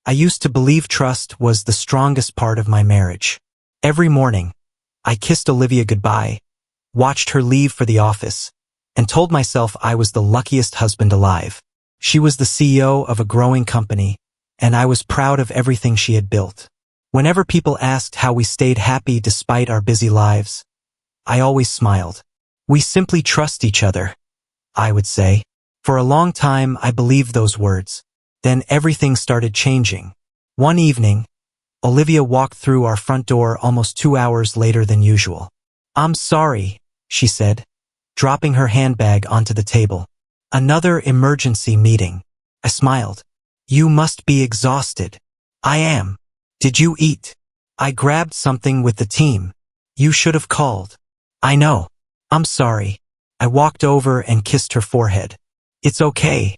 I used to believe trust was the strongest part of my marriage. Every morning, I kissed Olivia goodbye, watched her leave for the office, and told myself I was the luckiest husband alive. She was the CEO of a growing company, and I was proud of everything she had built. Whenever people asked how we stayed happy despite our busy lives, I always smiled. We simply trust each other, I would say. For a long time, I believed those words. Then everything started changing. One evening, Olivia walked through our front door almost 2 hours later than usual. "I'm sorry," she said, dropping her handbag onto the table. "Another emergency meeting." I smiled. "You must be exhausted." "I am." "Did you eat?" "I grabbed something with the team." "You should have called." "I know." "I'm sorry." I walked over and kissed her forehead. "It's okay,"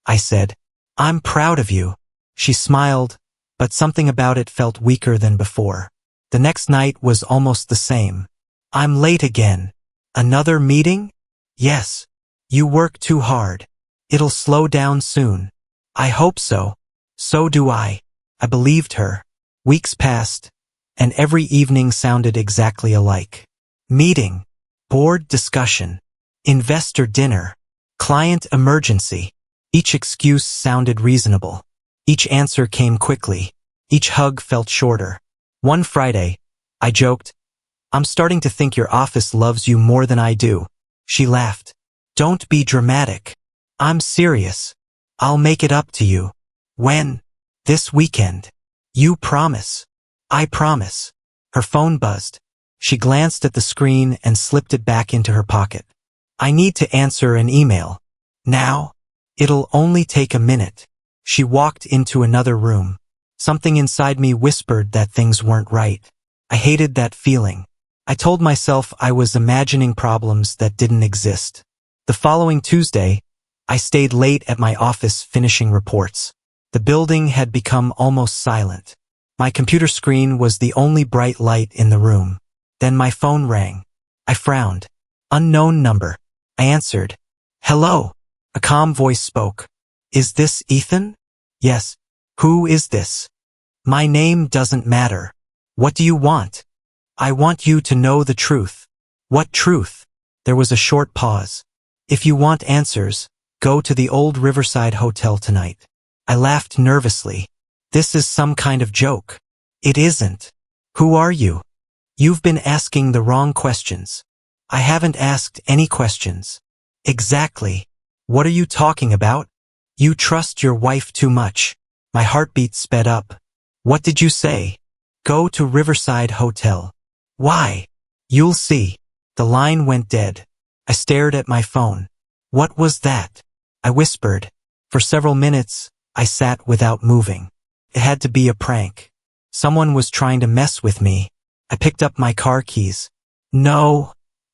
I said. "I'm proud of you." She smiled, but something about it felt weaker than before. The next night was almost the same. "I'm late again." "Another meeting?" "Yes." "You work too hard. It'll slow down soon." "I hope so." "So do I." I believed her. Weeks passed, and every evening sounded exactly alike. Meeting, board discussion, investor dinner, client emergency. Each excuse sounded reasonable. Each answer came quickly. Each hug felt shorter. One Friday, I joked, "I'm starting to think your office loves you more than I do." She laughed. "Don't be dramatic." "I'm serious. I'll make it up to you." "When?" "This weekend." "You promise?" "I promise." Her phone buzzed. She glanced at the screen and slipped it back into her pocket. "I need to answer an email." "Now?" "It'll only take a minute." She walked into another room. Something inside me whispered that things weren't right. I hated that feeling. I told myself I was imagining problems that didn't exist. The following Tuesday, I stayed late at my office finishing reports. The building had become almost silent. My computer screen was the only bright light in the room. Then my phone rang. I frowned. Unknown number. I answered. "Hello." A calm voice spoke. "Is this Ethan?" "Yes." "Who is this?" "My name doesn't matter." "What do you want?" "I want you to know the truth." "What truth?" There was a short pause. "If you want answers, go to the old Riverside Hotel tonight." I laughed nervously. "This is some kind of joke." "It isn't." "Who are you?" "You've been asking the wrong questions." "I haven't asked any questions." "Exactly." "What are you talking about?" "You trust your wife too much." My heartbeat sped up. "What did you say?" "Go to Riverside Hotel." "Why?" "You'll see." The line went dead. I stared at my phone. "What was that?" I whispered. For several minutes, I sat without moving. It had to be a prank. Someone was trying to mess with me. I picked up my car keys. "No,"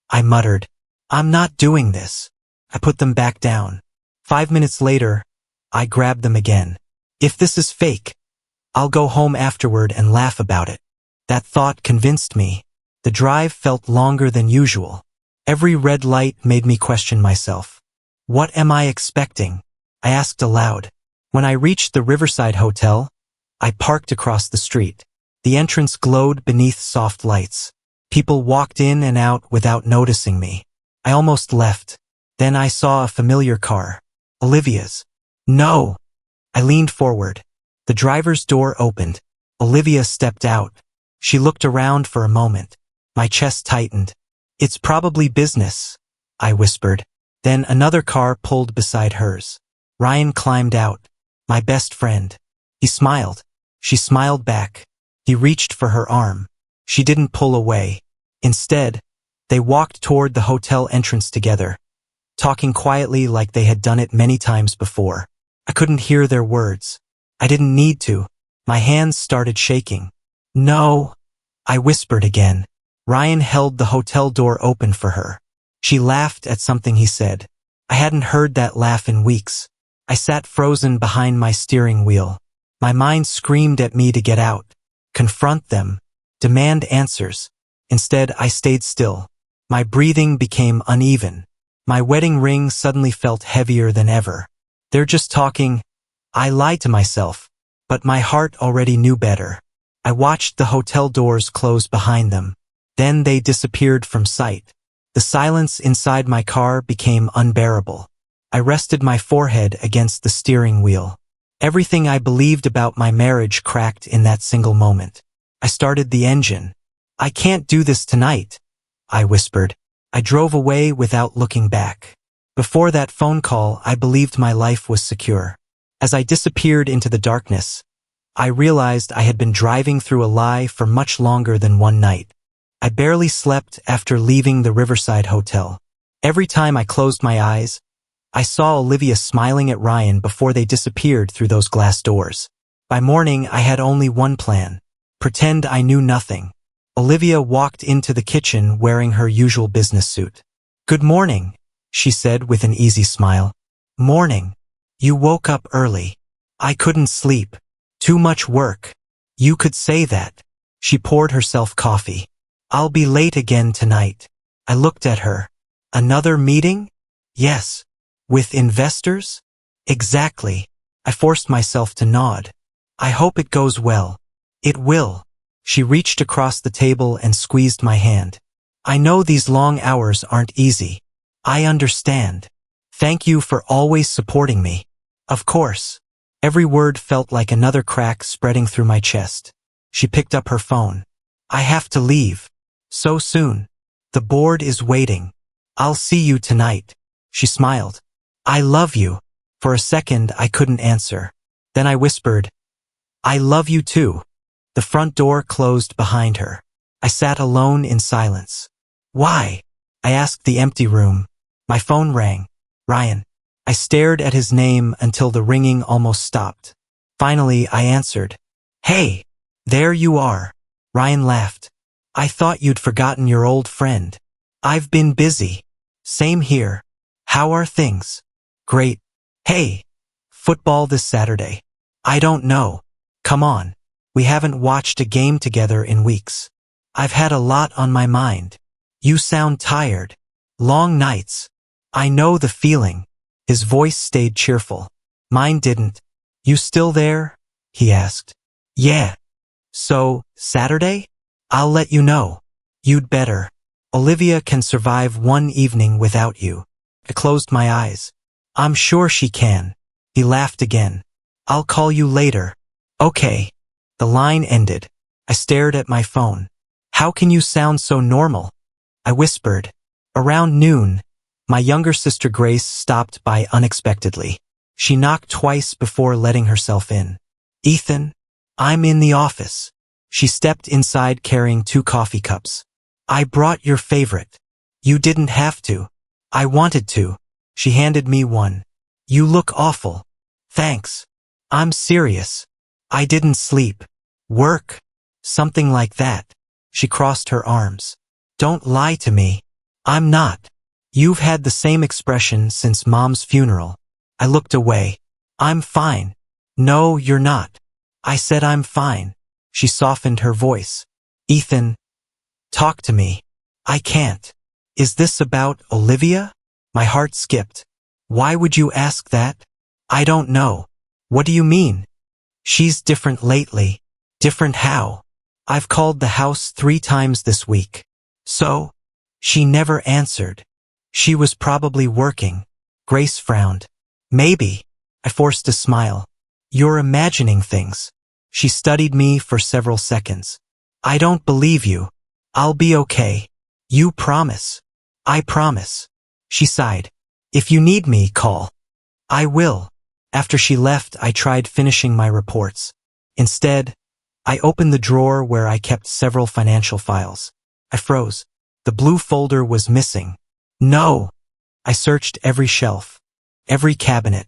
I muttered. "I'm not doing this." I put them back down. 5 minutes later, I grabbed them again. "If this is fake, I'll go home afterward and laugh about it." That thought convinced me. The drive felt longer than usual. Every red light made me question myself. What am I expecting? I asked aloud. When I reached the Riverside Hotel, I parked across the street. The entrance glowed beneath soft lights. People walked in and out without noticing me. I almost left. Then I saw a familiar car. Olivia's. "No!" I leaned forward. The driver's door opened. Olivia stepped out. She looked around for a moment. My chest tightened. "It's probably business," I whispered. Then another car pulled beside hers. Ryan climbed out. My best friend. He smiled. She smiled back. He reached for her arm. She didn't pull away. Instead, they walked toward the hotel entrance together, talking quietly like they had done it many times before. I couldn't hear their words. I didn't need to. My hands started shaking. "No," I whispered again. Ryan held the hotel door open for her. She laughed at something he said. I hadn't heard that laugh in weeks. I sat frozen behind my steering wheel. My mind screamed at me to get out, confront them, demand answers. Instead, I stayed still. My breathing became uneven. My wedding ring suddenly felt heavier than ever. "They're just talking." I lied to myself. But my heart already knew better. I watched the hotel doors close behind them. Then they disappeared from sight. The silence inside my car became unbearable. I rested my forehead against the steering wheel. Everything I believed about my marriage cracked in that single moment. I started the engine. "I can't do this tonight," I whispered. I drove away without looking back. Before that phone call, I believed my life was secure. As I disappeared into the darkness, I realized I had been driving through a lie for much longer than one night. I barely slept after leaving the Riverside Hotel. Every time I closed my eyes, I saw Olivia smiling at Ryan before they disappeared through those glass doors. By morning, I had only one plan: pretend I knew nothing. Olivia walked into the kitchen wearing her usual business suit. "Good morning," she said with an easy smile. "Morning. You woke up early." "I couldn't sleep. Too much work." "You could say that." She poured herself coffee. "I'll be late again tonight." I looked at her. "Another meeting?" "Yes." "With investors?" "Exactly." I forced myself to nod. "I hope it goes well." "It will." She reached across the table and squeezed my hand. "I know these long hours aren't easy. I understand. Thank you for always supporting me." "Of course." Every word felt like another crack spreading through my chest. She picked up her phone. "I have to leave." "So soon?" "The board is waiting." "I'll see you tonight." She smiled. "I love you." For a second, I couldn't answer. Then I whispered, "I love you too." The front door closed behind her. I sat alone in silence. "Why?" I asked the empty room. My phone rang. "Ryan." I stared at his name until the ringing almost stopped. Finally, I answered. "Hey, there you are." Ryan laughed. "I thought you'd forgotten your old friend." "I've been busy." "Same here. How are things?" "Great." "Hey, football this Saturday." "I don't know." "Come on. We haven't watched a game together in weeks." "I've had a lot on my mind." "You sound tired." "Long nights." "I know the feeling." His voice stayed cheerful. Mine didn't. "You still there?" he asked. "Yeah." "So, Saturday?" "I'll let you know." "You'd better. Olivia can survive one evening without you." I closed my eyes. "I'm sure she can." He laughed again. "I'll call you later." "Okay." The line ended. I stared at my phone. "How can you sound so normal?" I whispered. Around noon, my younger sister Grace stopped by unexpectedly. She knocked twice before letting herself in. "Ethan, I'm in the office." She stepped inside carrying 2 coffee cups. "I brought your favorite." "You didn't have to." "I wanted to." She handed me one. "You look awful." "Thanks." "I'm serious. I didn't sleep." "Work?" "Something like that." She crossed her arms. "Don't lie to me." "I'm not." "You've had the same expression since Mom's funeral." I looked away. "I'm fine." "No, you're not." I said I'm fine. She softened her voice. "Ethan, talk to me." "I can't." "Is this about Olivia?" My heart skipped. "Why would you ask that?" "I don't know." "What do you mean?" "She's different lately." "Different how?" "I've called the house 3 times this week." "So?" She never answered. "She was probably working." Grace frowned. "Maybe." I forced a smile. "You're imagining things." She studied me for several seconds. "I don't believe you." "I'll be okay." "You promise." "I promise." She sighed. "If you need me, call." "I will." After she left, I tried finishing my reports. Instead, I opened the drawer where I kept several financial files. I froze. The blue folder was missing. No! I searched every shelf, every cabinet,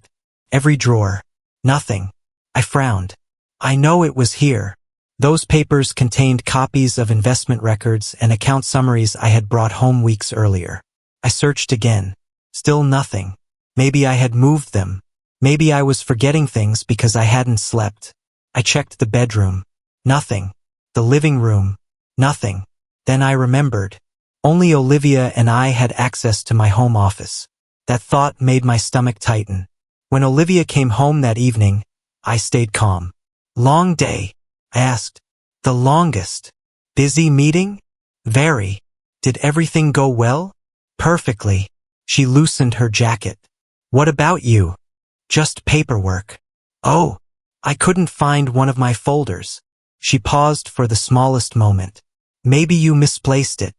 every drawer. Nothing. I frowned. I know it was here. Those papers contained copies of investment records and account summaries I had brought home weeks earlier. I searched again. Still nothing. Maybe I had moved them. Maybe I was forgetting things because I hadn't slept. I checked the bedroom. Nothing. The living room. Nothing. Then I remembered. Only Olivia and I had access to my home office. That thought made my stomach tighten. When Olivia came home that evening, I stayed calm. Long day? I asked. The longest. Busy meeting? Very. Did everything go well? Perfectly. She loosened her jacket. What about you? Just paperwork. Oh, I couldn't find one of my folders. She paused for the smallest moment. Maybe you misplaced it.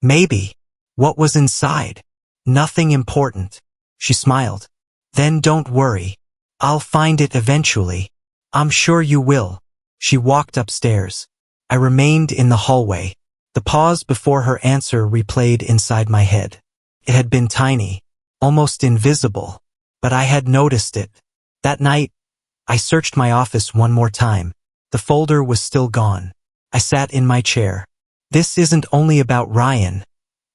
Maybe. What was inside? Nothing important. She smiled. Then don't worry. I'll find it eventually. I'm sure you will. She walked upstairs. I remained in the hallway. The pause before her answer replayed inside my head. It had been tiny, almost invisible, but I had noticed it. That night, I searched my office one more time. The folder was still gone. I sat in my chair. This isn't only about Ryan,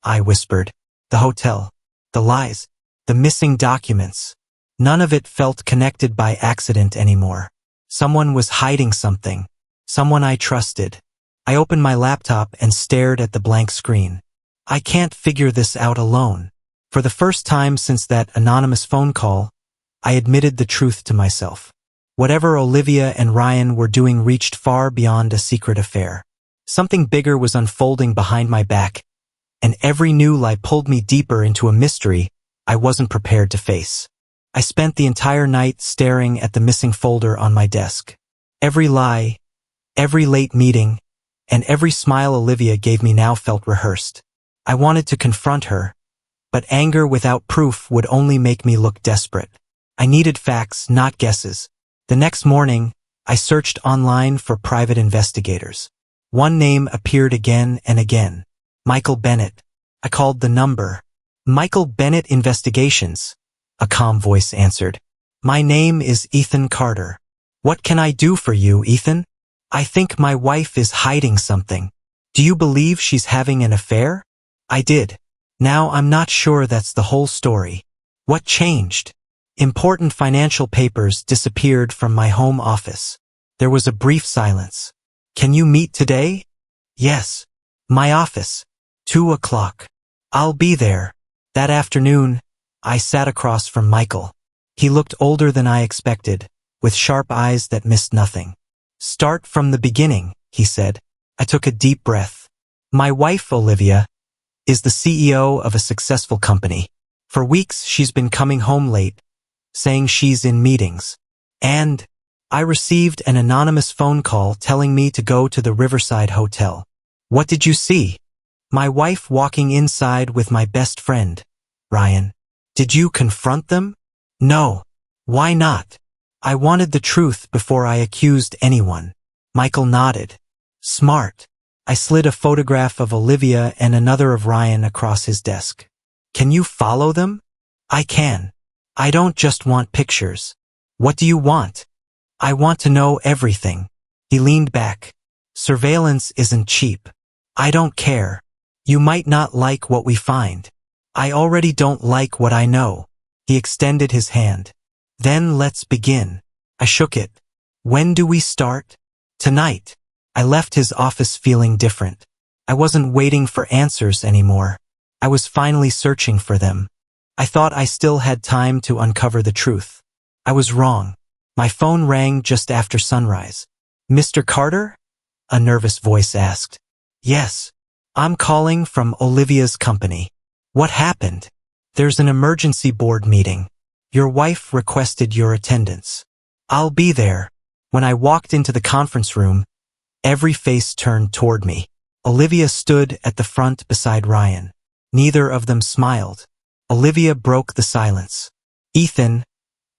I whispered. The hotel, the lies, the missing documents. None of it felt connected by accident anymore. Someone was hiding something. Someone I trusted. I opened my laptop and stared at the blank screen. I can't figure this out alone. For the first time since that anonymous phone call, I admitted the truth to myself. Whatever Olivia and Ryan were doing reached far beyond a secret affair. Something bigger was unfolding behind my back, and every new lie pulled me deeper into a mystery I wasn't prepared to face. I spent the entire night staring at the missing folder on my desk. Every lie, every late meeting, and every smile Olivia gave me now felt rehearsed. I wanted to confront her, but anger without proof would only make me look desperate. I needed facts, not guesses. The next morning, I searched online for private investigators. One name appeared again and again. Michael Bennett. I called the number. Michael Bennett Investigations. A calm voice answered. My name is Ethan Carter. What can I do for you, Ethan? I think my wife is hiding something. Do you believe she's having an affair? I did. Now I'm not sure that's the whole story. What changed? Important financial papers disappeared from my home office. There was a brief silence. Can you meet today? Yes. My office. 2 o'clock. I'll be there. That afternoon, I sat across from Michael. He looked older than I expected, with sharp eyes that missed nothing. Start from the beginning, he said. I took a deep breath. My wife, Olivia, is the CEO of a successful company. For weeks, she's been coming home late, saying she's in meetings. And I received an anonymous phone call telling me to go to the Riverside Hotel. What did you see? My wife walking inside with my best friend, Ryan. Did you confront them? No. Why not? I wanted the truth before I accused anyone. Michael nodded. Smart. I slid a photograph of Olivia and another of Ryan across his desk. Can you follow them? I can. I don't just want pictures. What do you want? I want to know everything. He leaned back. Surveillance isn't cheap. I don't care. You might not like what we find. I already don't like what I know. He extended his hand. Then let's begin. I shook it. When do we start? Tonight. I left his office feeling different. I wasn't waiting for answers anymore. I was finally searching for them. I thought I still had time to uncover the truth. I was wrong. My phone rang just after sunrise. Mr. Carter? A nervous voice asked. Yes. I'm calling from Olivia's company. What happened? There's an emergency board meeting. Your wife requested your attendance. I'll be there. When I walked into the conference room, every face turned toward me. Olivia stood at the front beside Ryan. Neither of them smiled. Olivia broke the silence. Ethan,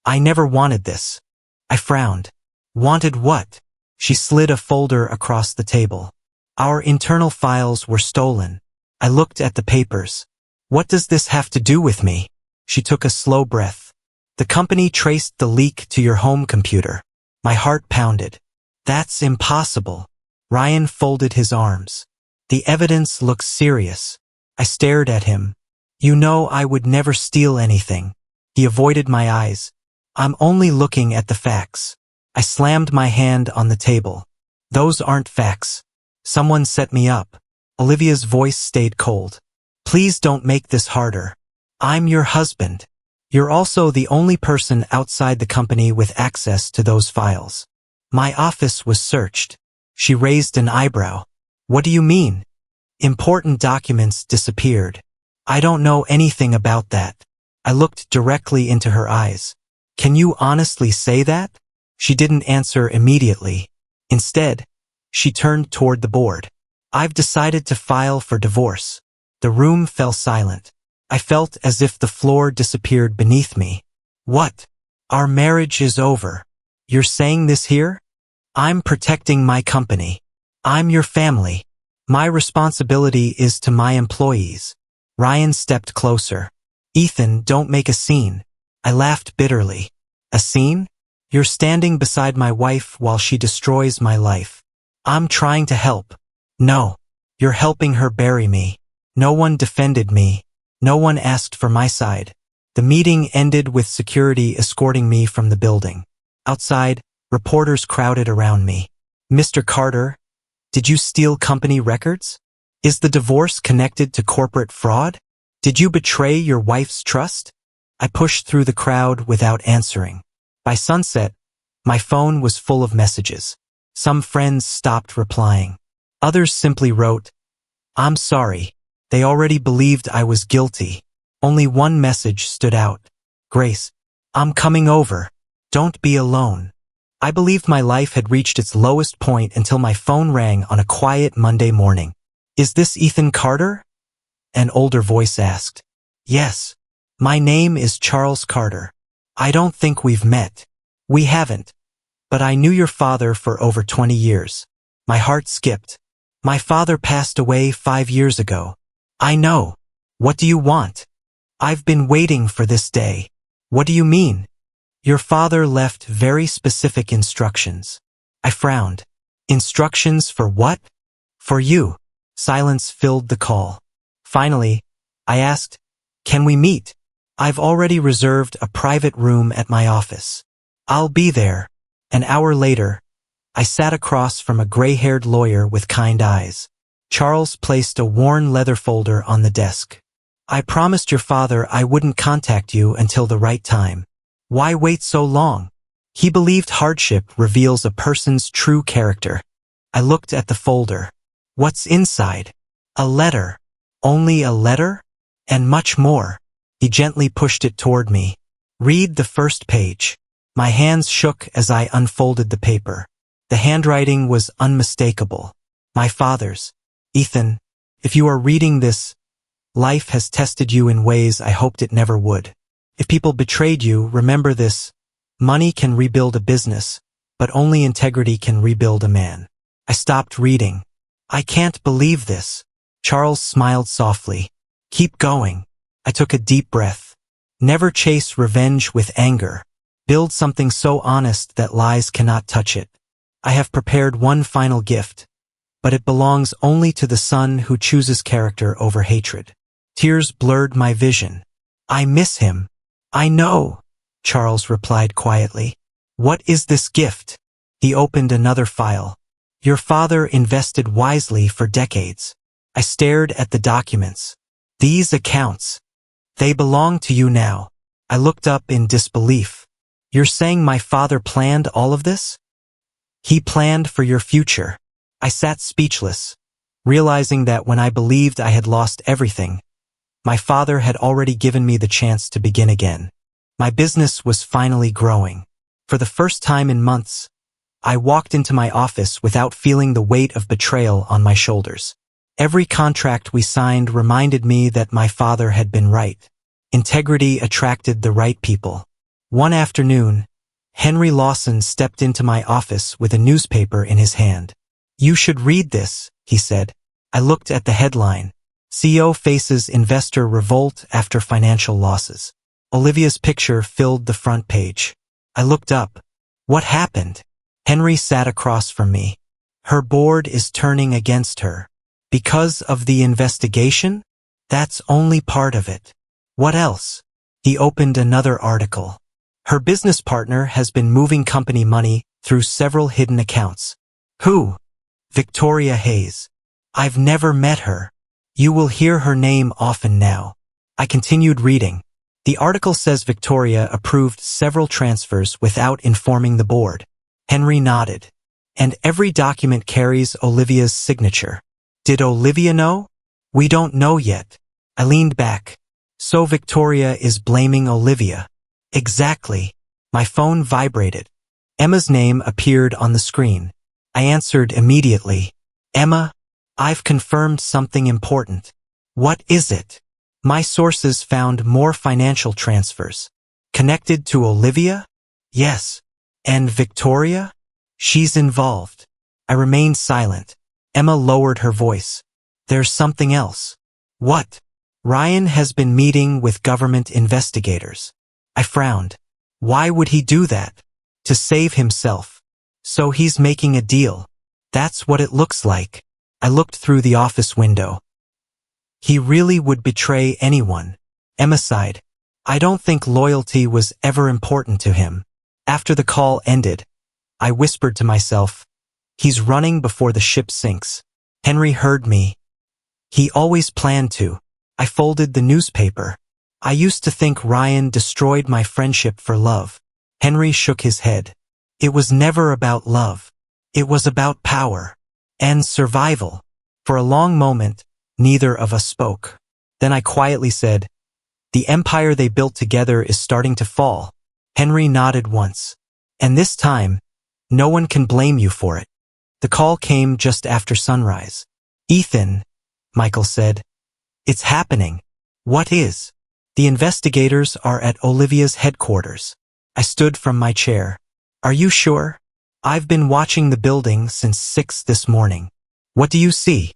I never wanted this. I frowned. Wanted what? She slid a folder across the table. Our internal files were stolen. I looked at the papers. What does this have to do with me? She took a slow breath. The company traced the leak to your home computer. My heart pounded. That's impossible. Ryan folded his arms. The evidence looks serious. I stared at him. You know I would never steal anything. He avoided my eyes. I'm only looking at the facts. I slammed my hand on the table. Those aren't facts. Someone set me up. Olivia's voice stayed cold. Please don't make this harder. I'm your husband. You're also the only person outside the company with access to those files. My office was searched. She raised an eyebrow. What do you mean? Important documents disappeared. I don't know anything about that. I looked directly into her eyes. Can you honestly say that? She didn't answer immediately. Instead, she turned toward the board. I've decided to file for divorce. The room fell silent. I felt as if the floor disappeared beneath me. What? Our marriage is over. You're saying this here? I'm protecting my company. I'm your family. My responsibility is to my employees. Ryan stepped closer. Ethan, don't make a scene. I laughed bitterly. A scene? You're standing beside my wife while she destroys my life. I'm trying to help. No. You're helping her bury me. No one defended me. No one asked for my side. The meeting ended with security escorting me from the building. Outside, reporters crowded around me. Mr. Carter, did you steal company records? Is the divorce connected to corporate fraud? Did you betray your wife's trust? I pushed through the crowd without answering. By sunset, my phone was full of messages. Some friends stopped replying. Others simply wrote, I'm sorry. They already believed I was guilty. Only one message stood out. Grace, I'm coming over. Don't be alone. I believed my life had reached its lowest point until my phone rang on a quiet Monday morning. Is this Ethan Carter? An older voice asked. Yes. My name is Charles Carter. I don't think we've met. We haven't. But I knew your father for over 20 years. My heart skipped. My father passed away 5 years ago. I know. What do you want? I've been waiting for this day. What do you mean? Your father left very specific instructions. I frowned. Instructions for what? For you. Silence filled the call. Finally, I asked, can we meet? I've already reserved a private room at my office. I'll be there. An hour later, I sat across from a gray-haired lawyer with kind eyes. Charles placed a worn leather folder on the desk. I promised your father I wouldn't contact you until the right time. Why wait so long? He believed hardship reveals a person's true character. I looked at the folder. What's inside? A letter. Only a letter? And much more. He gently pushed it toward me. Read the first page. My hands shook as I unfolded the paper. The handwriting was unmistakable. My father's. Ethan, if you are reading this, life has tested you in ways I hoped it never would. If people betrayed you, remember this. Money can rebuild a business, but only integrity can rebuild a man. I stopped reading. I can't believe this. Charles smiled softly. Keep going. I took a deep breath. Never chase revenge with anger. Build something so honest that lies cannot touch it. I have prepared one final gift, but it belongs only to the son who chooses character over hatred. Tears blurred my vision. I miss him. I know, Charles replied quietly. What is this gift? He opened another file. Your father invested wisely for decades. I stared at the documents. These accounts. They belong to you now. I looked up in disbelief. You're saying my father planned all of this? He planned for your future. I sat speechless, realizing that when I believed I had lost everything, my father had already given me the chance to begin again. My business was finally growing. For the first time in months, I walked into my office without feeling the weight of betrayal on my shoulders. Every contract we signed reminded me that my father had been right. Integrity attracted the right people. One afternoon, Henry Lawson stepped into my office with a newspaper in his hand. You should read this, he said. I looked at the headline. CEO faces investor revolt after financial losses. Olivia's picture filled the front page. I looked up. What happened? Henry sat across from me. Her board is turning against her. Because of the investigation? That's only part of it. What else? He opened another article. Her business partner has been moving company money through several hidden accounts. Who? Victoria Hayes. I've never met her. You will hear her name often now. I continued reading. The article says Victoria approved several transfers without informing the board. Henry nodded. And every document carries Olivia's signature. Did Olivia know? We don't know yet. I leaned back. So Victoria is blaming Olivia. Exactly. My phone vibrated. Emma's name appeared on the screen. I answered immediately. Emma, I've confirmed something important. What is it? My sources found more financial transfers. Connected to Olivia? Yes. And Victoria? She's involved. I remained silent. Emma lowered her voice. There's something else. What? Ryan has been meeting with government investigators. I frowned. Why would he do that? To save himself. So he's making a deal. That's what it looks like. I looked through the office window. He really would betray anyone. Emma sighed. I don't think loyalty was ever important to him. After the call ended, I whispered to myself, he's running before the ship sinks. Henry heard me. He always planned to. I folded the newspaper. I used to think Ryan destroyed my friendship for love. Henry shook his head. It was never about love. It was about power. And survival. For a long moment, neither of us spoke. Then I quietly said, the empire they built together is starting to fall. Henry nodded once. And this time, no one can blame you for it. The call came just after sunrise. Ethan, Michael said. It's happening. What is? The investigators are at Olivia's headquarters. I stood from my chair. Are you sure? I've been watching the building since 6 this morning. What do you see?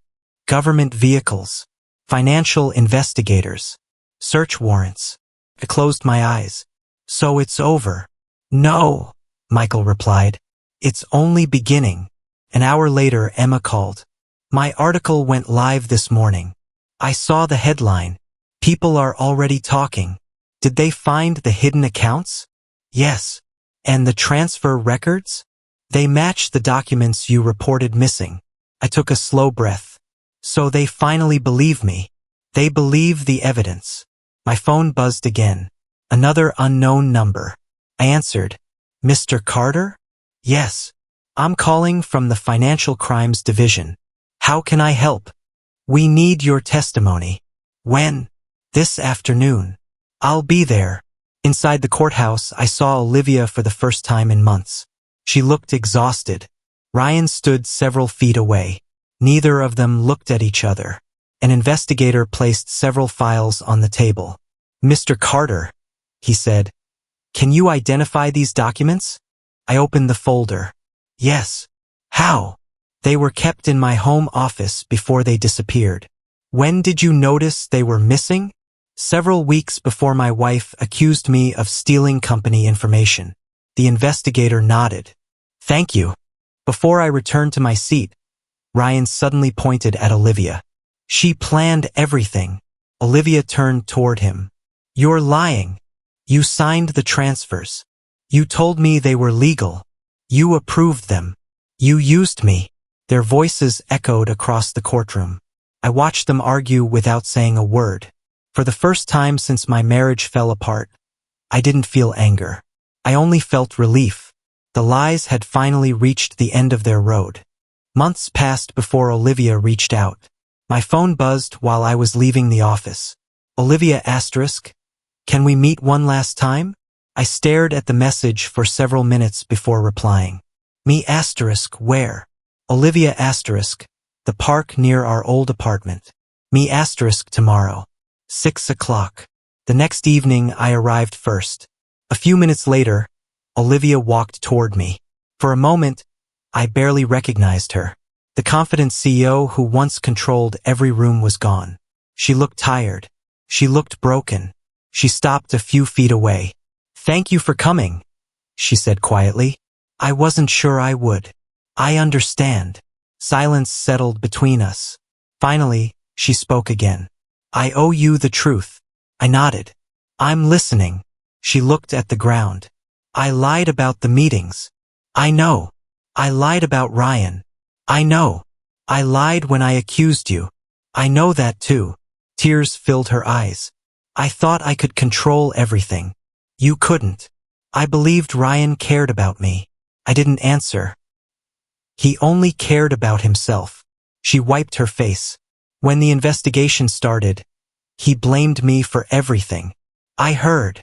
Government vehicles. Financial investigators. Search warrants. I closed my eyes. So it's over. No, Michael replied. It's only beginning. An hour later, Emma called. My article went live this morning. I saw the headline. People are already talking. Did they find the hidden accounts? Yes. And the transfer records? They match the documents you reported missing. I took a slow breath. So they finally believe me. They believe the evidence. My phone buzzed again. Another unknown number. I answered. Mr. Carter? Yes. I'm calling from the Financial Crimes Division. How can I help? We need your testimony. When? This afternoon. I'll be there. Inside the courthouse, I saw Olivia for the first time in months. She looked exhausted. Ryan stood several feet away. Neither of them looked at each other. An investigator placed several files on the table. Mr. Carter, he said, can you identify these documents? I opened the folder. Yes. How? They were kept in my home office before they disappeared. When did you notice they were missing? Several weeks before my wife accused me of stealing company information. The investigator nodded. Thank you. Before I returned to my seat, Ryan suddenly pointed at Olivia. She planned everything. Olivia turned toward him. You're lying. You signed the transfers. You told me they were legal. You approved them. You used me. Their voices echoed across the courtroom. I watched them argue without saying a word. For the first time since my marriage fell apart, I didn't feel anger. I only felt relief. The lies had finally reached the end of their road. Months passed before Olivia reached out. My phone buzzed while I was leaving the office. Olivia asterisk, can we meet one last time? I stared at the message for several minutes before replying. Me asterisk where? Olivia asterisk, the park near our old apartment. Me asterisk tomorrow. 6 o'clock. The next evening I arrived first. A few minutes later, Olivia walked toward me. For a moment, I barely recognized her. The confident CEO who once controlled every room was gone. She looked tired. She looked broken. She stopped a few feet away. Thank you for coming, she said quietly. I wasn't sure I would. I understand. Silence settled between us. Finally, she spoke again. I owe you the truth. I nodded. I'm listening. She looked at the ground. I lied about the meetings. I know. I lied about Ryan. I know. I lied when I accused you. I know that too. Tears filled her eyes. I thought I could control everything. You couldn't. I believed Ryan cared about me. I didn't answer. He only cared about himself. She wiped her face. When the investigation started, he blamed me for everything. I heard.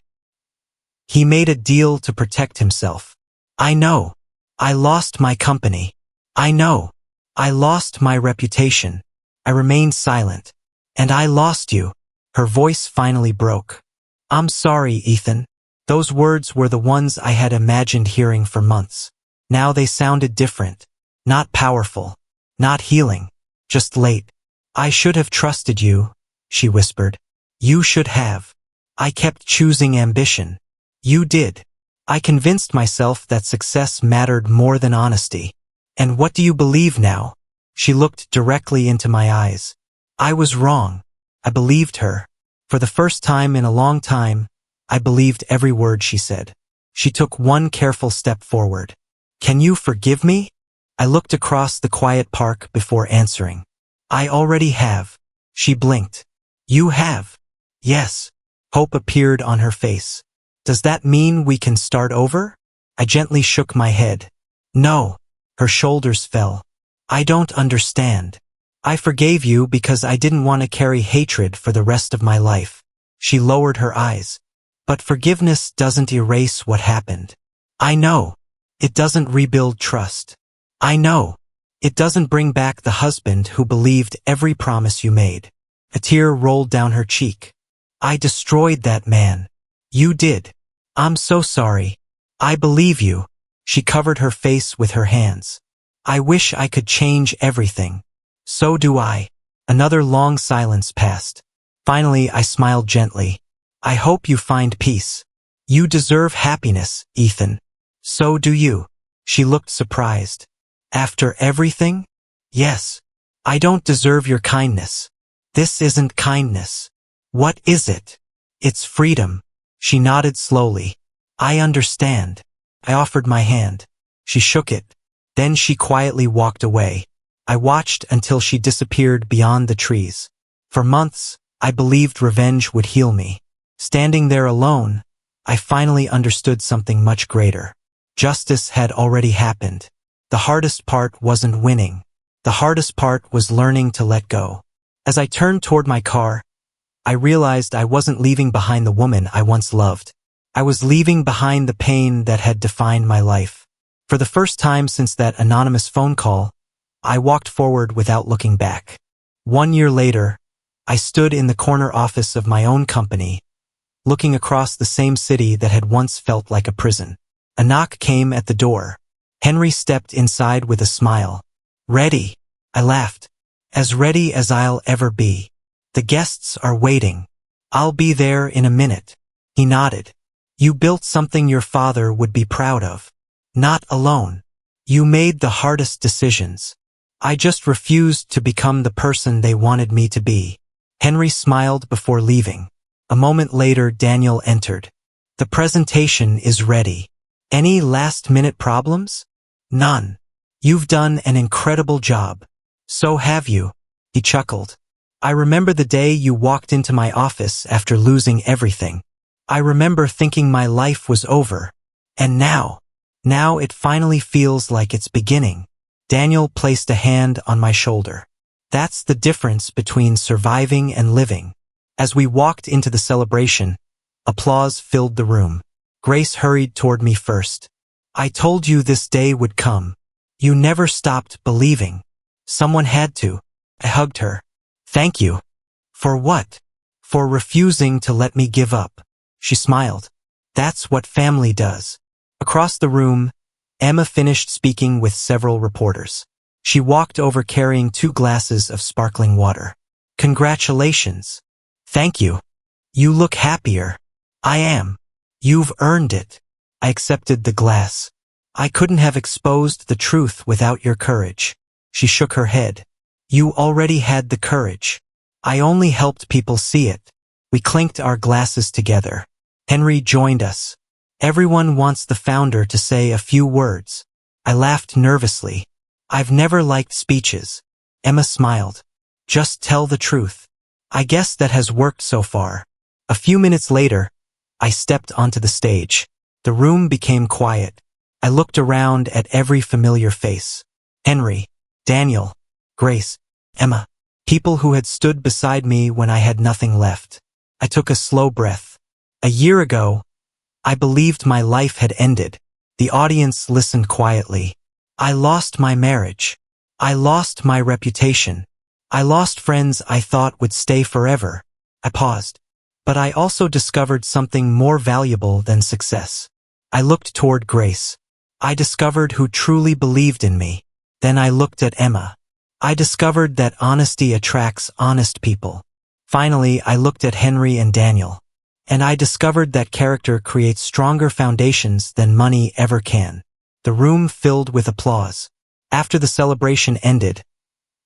He made a deal to protect himself. I know. I lost my company. I know. I lost my reputation. I remained silent. And I lost you. Her voice finally broke. I'm sorry, Ethan. Those words were the ones I had imagined hearing for months. Now they sounded different. Not powerful. Not healing. Just late. I should have trusted you, she whispered. You should have. I kept choosing ambition. You did. I convinced myself that success mattered more than honesty. And what do you believe now? She looked directly into my eyes. I was wrong. I believed her. For the first time in a long time, I believed every word she said. She took one careful step forward. Can you forgive me? I looked across the quiet park before answering. I already have. She blinked. You have? Yes. Hope appeared on her face. Does that mean we can start over? I gently shook my head. No. Her shoulders fell. I don't understand. I forgave you because I didn't want to carry hatred for the rest of my life. She lowered her eyes. But forgiveness doesn't erase what happened. I know. It doesn't rebuild trust. I know. It doesn't bring back the husband who believed every promise you made. A tear rolled down her cheek. I destroyed that man. You did. I'm so sorry. I believe you. She covered her face with her hands. I wish I could change everything. So do I. Another long silence passed. Finally, I smiled gently. I hope you find peace. You deserve happiness, Ethan. So do you. She looked surprised. After everything? Yes. I don't deserve your kindness. This isn't kindness. What is it? It's freedom. She nodded slowly. I understand. I offered my hand. She shook it. Then she quietly walked away. I watched until she disappeared beyond the trees. For months, I believed revenge would heal me. Standing there alone, I finally understood something much greater. Justice had already happened. The hardest part wasn't winning. The hardest part was learning to let go. As I turned toward my car, I realized I wasn't leaving behind the woman I once loved. I was leaving behind the pain that had defined my life. For the first time since that anonymous phone call, I walked forward without looking back. 1 year later, I stood in the corner office of my own company, looking across the same city that had once felt like a prison. A knock came at the door. Henry stepped inside with a smile. Ready? I laughed. As ready as I'll ever be. The guests are waiting. I'll be there in a minute. He nodded. You built something your father would be proud of. Not alone. You made the hardest decisions. I just refused to become the person they wanted me to be. Henry smiled before leaving. A moment later, Daniel entered. The presentation is ready. Any last-minute problems? None. You've done an incredible job. So have you. He chuckled. I remember the day you walked into my office after losing everything. I remember thinking my life was over. And now it finally feels like it's beginning. Daniel placed a hand on my shoulder. That's the difference between surviving and living. As we walked into the celebration, applause filled the room. Grace hurried toward me first. I told you this day would come. You never stopped believing. Someone had to. I hugged her. Thank you. For what? For refusing to let me give up. She smiled. That's what family does. Across the room, Emma finished speaking with several reporters. She walked over carrying 2 glasses of sparkling water. Congratulations. Thank you. You look happier. I am. You've earned it. I accepted the glass. I couldn't have exposed the truth without your courage. She shook her head. You already had the courage. I only helped people see it. We clinked our glasses together. Henry joined us. Everyone wants the founder to say a few words. I laughed nervously. I've never liked speeches. Emma smiled. Just tell the truth. I guess that has worked so far. A few minutes later, I stepped onto the stage. The room became quiet. I looked around at every familiar face. Henry, Daniel, Grace, Emma. People who had stood beside me when I had nothing left. I took a slow breath. A year ago, I believed my life had ended. The audience listened quietly. I lost my marriage. I lost my reputation. I lost friends I thought would stay forever. I paused. But I also discovered something more valuable than success. I looked toward Grace. I discovered who truly believed in me. Then I looked at Emma. I discovered that honesty attracts honest people. Finally, I looked at Henry and Daniel. And I discovered that character creates stronger foundations than money ever can. The room filled with applause. After the celebration ended,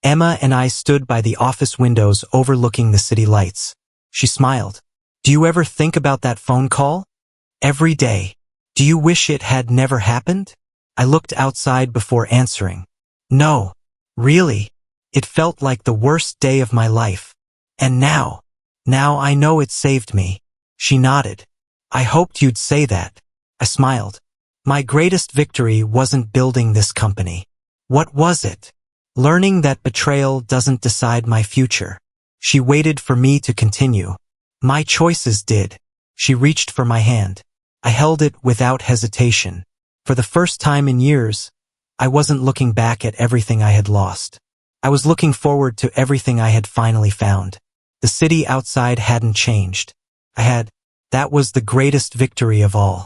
Emma and I stood by the office windows overlooking the city lights. She smiled. Do you ever think about that phone call? Every day. Do you wish it had never happened? I looked outside before answering. No. Really? It felt like the worst day of my life. And now I know it saved me. She nodded. I hoped you'd say that. I smiled. My greatest victory wasn't building this company. What was it? Learning that betrayal doesn't decide my future. She waited for me to continue. My choices did. She reached for my hand. I held it without hesitation. For the first time in years, I wasn't looking back at everything I had lost. I was looking forward to everything I had finally found. The city outside hadn't changed. That was the greatest victory of all.